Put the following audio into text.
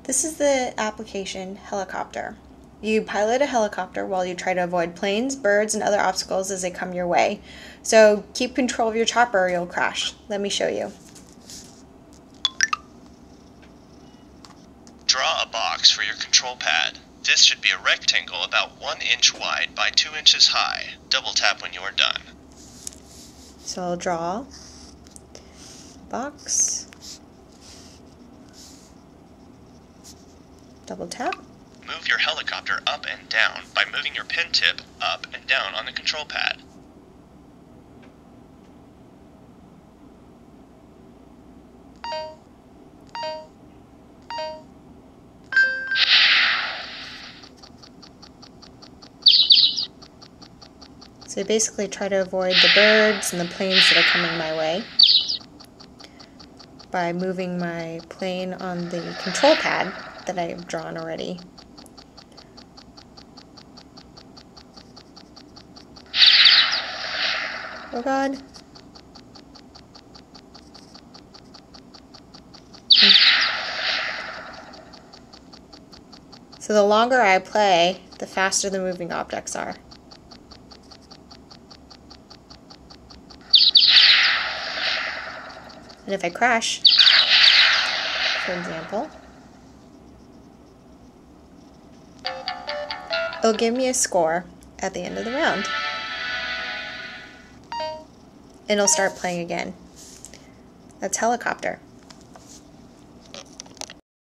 This is the application Helicopter. You pilot a helicopter while you try to avoid planes, birds, and other obstacles as they come your way. So keep control of your chopper or you'll crash. Let me show you. Draw a box for your control pad. This should be a rectangle about 1 inch wide by 2 inches high. Double tap when you are done. So I'll draw a box. Double tap. Move your helicopter up and down by moving your pen tip up and down on the control pad. So I basically try to avoid the birds and the planes that are coming my way by moving my plane on the control pad that I have drawn already. Oh God. So the longer I play, the faster the moving objects are. And if I crash, for example, it'll give me a score at the end of the round. And it'll start playing again. That's Helicopter.